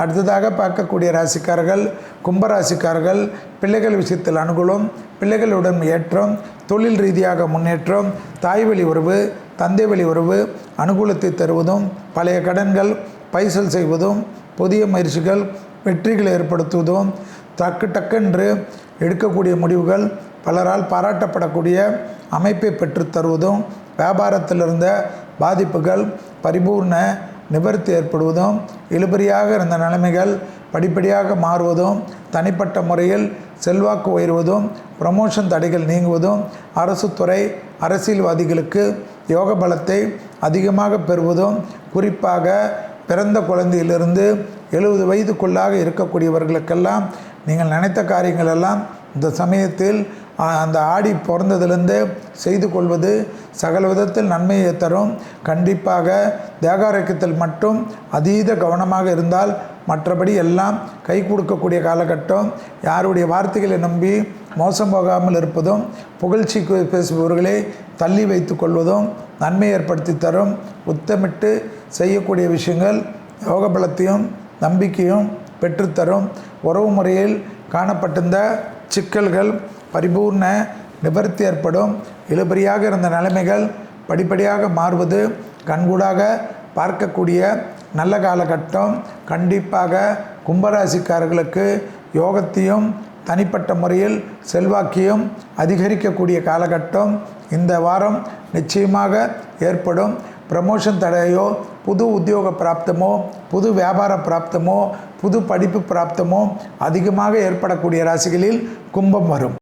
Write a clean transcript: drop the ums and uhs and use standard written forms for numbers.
அடுத்ததாக பார்க்கக்கூடிய ராசிக்காரர்கள் கும்பராசிக்காரர்கள். பிள்ளைகள் விஷயத்தில் அனுகூலம், பிள்ளைகளுடன் ஏற்றம், தொழில் ரீதியாக முன்னேற்றம், தாய் வழி உறவு, தந்தை வழி உறவு அனுகூலத்தை தருவதும், பழைய கடன்கள் பைசல் செய்வதும், புதிய முயற்சிகள் வெற்றிகளை ஏற்படுத்துவதும், டக்கென்று எடுக்கக்கூடிய முடிவுகள் பலரால் பாராட்டப்படக்கூடிய அமைப்பை பெற்று தருவதும், வியாபாரத்தில் இருந்த பாதிப்புகள் பரிபூர்ண நிவர்த்தி ஏற்படுவதும், இழுபறியாக இருந்த நிலைமைகள் படிப்படியாக மாறுவதும், தனிப்பட்ட முறையில் செல்வாக்கு உயர்வதும், ப்ரமோஷன் தடைகள் நீங்குவதும், அரசு துறை அரசியல்வாதிகளுக்கு யோக பலத்தை அதிகமாக பெறுவதும், குறிப்பாக பிறந்த குழந்தையிலிருந்து 70 வயதுக்குள்ளாக இருக்கக்கூடியவர்களுக்கெல்லாம் நீங்கள் நினைத்த காரியங்கள் எல்லாம் இந்த சமயத்தில் அந்த ஆடி பிறந்ததிலிருந்து செய்து கொள்வது சகல விதத்தில் நன்மையை தரும். கண்டிப்பாக தேகாரோக்கியத்தில் மட்டும் அதீத கவனமாக இருந்தால் மற்றபடி எல்லாம் கை கொடுக்கக்கூடிய காலகட்டம். யாருடைய வார்த்தைகளை நம்பி மோசம் போகாமல் இருப்பதும், புகழ்ச்சி பேசுபவர்களை தள்ளி வைத்து கொள்வதும் நன்மை ஏற்படுத்தி தரும். உத்தமிட்டு செய்யக்கூடிய விஷயங்கள் யோக பலத்தையும் நம்பிக்கையும் பெற்றுத்தரும். உறவு முறையில் காணப்பட்டிருந்த சிக்கல்கள் பரிபூர்ண நிவர்த்தி ஏற்படும். இழுபறியாக இருந்த நிலைமைகள் படிப்படியாக மாறுவது கண்கூடாக பார்க்கக்கூடிய நல்ல காலகட்டம். கண்டிப்பாக கும்பராசிக்காரர்களுக்கு யோகத்தையும் தனிப்பட்ட முறையில் செல்வாக்கையும் அதிகரிக்கக்கூடிய காலகட்டம் இந்த வாரம் நிச்சயமாக ஏற்படும். ப்ரமோஷன் தடையோ, புது உத்தியோக பிராப்தமோ, புது வியாபார பிராப்தமோ, புது படிப்பு பிராப்தமோ அதிகமாக ஏற்படக்கூடிய ராசிகளில் கும்பம் வரும்.